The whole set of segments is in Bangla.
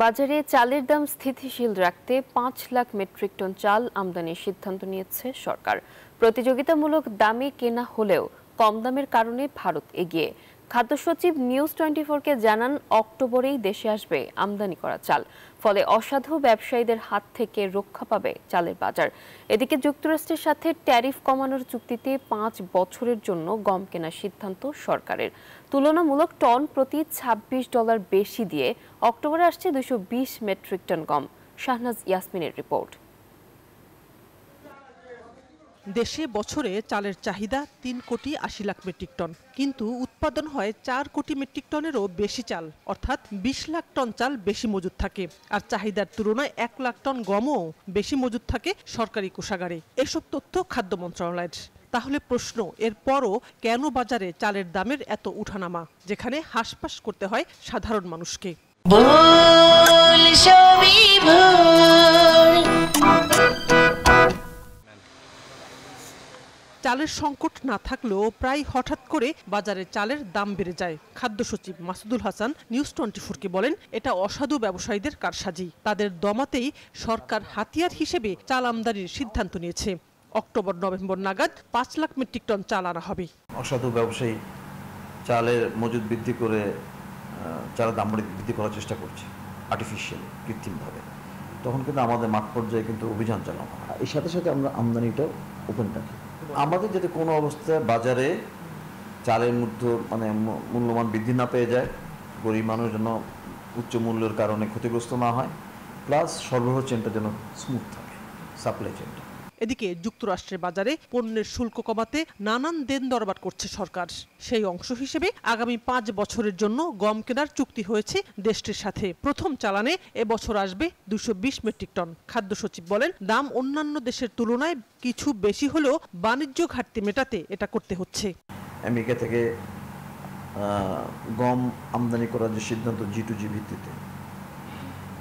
বাজারে চালের দাম স্থিতিশীল রাখতে ৫ লাখ মেট্রিক টন চাল আমদানির সিদ্ধান্ত নিয়েছে সরকার। প্রতিযোগিতামূলক দামে কেনা হলেও কম দামের কারণে ভারত এগিয়ে। খাদ্য সচিব নিউজ 24-কে জানান, অক্টোবরেই দেশে আসবে আমদানি করা চাল। ফলে অসাধু ব্যবসায়ীদের হাত থেকে রক্ষা পাবে চালের বাজার। এদিকে যুক্তরাষ্ট্রের সাথে ট্যারিফ কমানোর চুক্তিতে ৫ বছরের জন্য গম কেনার সিদ্ধান্ত সরকারের। তুলনামূলক টন প্রতি $26 বেশি দিয়ে অক্টোবরে আসছে ২২০ মেট্রিক টন গম। শাহনাজ ইয়াসমিনের রিপোর্ট। দেশে বছরে চালের চাহিদা ৩,৮০,০০,০০০ মেট্রিক টন, কিন্তু উৎপাদন হয় ৪ কোটি মেট্রিক টনেরও বেশি চাল, অর্থাৎ ২০ লাখ টন চাল বেশি মজুদ থাকে। আর চাহিদার তুলনায় ১ লাখ টন গমও বেশি মজুদ থাকে সরকারি কোষাগারে। এসব তথ্য খাদ্য মন্ত্রণালয়ের। তাহলে প্রশ্ন, এরপরও কেন বাজারে চালের দামের এত উঠানামা, যেখানে হাঁসফাঁস করতে হয় সাধারণ মানুষকে? চালের সংকট না থাকলেও প্রায় হঠাৎ করে বাজারে চালের দাম বেড়ে যায়। খাদ্য সচিব মাসুদুল হাসান নিউজ 24-কে বলেন, এটা অসাধু ব্যবসায়ীদের কারসাজি। তাদের দমাতেই সরকার হাতিয়ার হিসেবে চাল আমদানির সিদ্ধান্ত নিয়েছে। অক্টোবর-নভেম্বর নাগাদ ৫ লাখ মেট্রিক টন চাল আনা হবে। অসাধু ব্যবসায়ী চালের মজুদ বৃদ্ধি করে চালের দাম বৃদ্ধি করার চেষ্টা করছে আর্টিফিশিয়াল, কৃত্রিমভাবে। তখন কিন্তু আমাদের মাঠ পর্যায়ে কিন্তু অভিযান চালানো হয়। এর সাথে সাথে আমরা আমদানিটাও ওপেন রাখি। আমাদের যাতে কোনো অবস্থায় বাজারে চালের মূল্যমান বৃদ্ধি না পেয়ে যায়, গরিব মানুষ যেন উচ্চ মূল্যের কারণে ক্ষতিগ্রস্ত না হয়, প্লাস সরবরাহ চেনটা যেন স্মুথ থাকে, সাপ্লাই চেনটা। এদিকে যুক্তরাষ্ট্রের বাজারে পণ্যের শুল্ক কমাতে নানান দেন দরবার করছে সরকার। সেই অংশ হিসেবে আগামী ৫ বছরের জন্য গম কেনার চুক্তি হয়েছে দেশটির সাথে। প্রথম চালানে এবছর আসবে ২২০ মেট্রিক টন। খাদ্য সচিব বলেন, দাম অন্যান্য দেশের তুলনায় কিছু বেশি হলেও বাণিজ্য ঘাটতি মেটাতে এটা করতে হচ্ছে। আমেরিকা থেকে গম আমদানি করার যে সিদ্ধান্ত G2G ভিত্তিতে,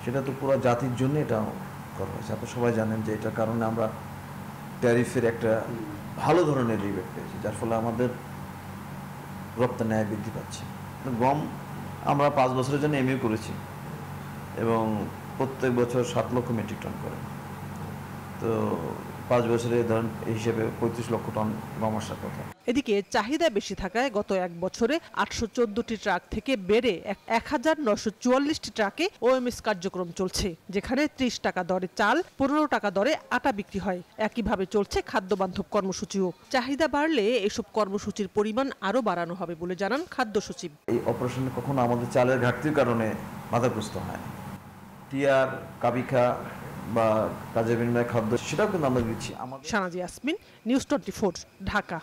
সেটা তো পুরো জাতির জন্য এটা করা হয়েছে। আপনারা সবাই জানেন যে এটার কারণে আমরা ট্যারিফের একটা ভালো ধরনের রিবেট পেয়েছি, যার ফলে আমাদের রপ্তানি আয় বৃদ্ধি পাচ্ছে। গম আমরা ৫ বছরের জন্য এমইউ করেছি এবং প্রত্যেক বছর ৭ লক্ষ মেট্রিক টন করে। তো ৫ বছরে ধরেন এই হিসেবে ৩৫ লক্ষ টন গম আসার কথা। এদিকে চাহিদা বেশি থাকায় গত ১ বছরে ৮১৪টি ট্রাক থেকে বেড়ে ১,৯৪৪টি ট্রাকে ওএমএস কার্যক্রম চলছে, যেখানে ৩০ টাকা দরে চাল, ১৫ টাকা দরে আটা বিক্রি হয়। একইভাবে চলছে খাদ্যবান্ধব কর্মসূচিও। চাহিদা বাড়লে এসব কর্মসূচির পরিমাণ আরও বাড়ানো হবে বলে জানান খাদ্য সচিব। এই অপারেশনে কখনো আমাদের চালের ঘাটতির কারণে বাধাগ্রস্ত হয়। টিআর, কাবিখা বা কাজের বিনিময়ে খাদ্য, সেটাও কিন্তু আমরা দিচ্ছি। শাহনাজ ইয়াসমিন, নিউজ 24, ঢাকা।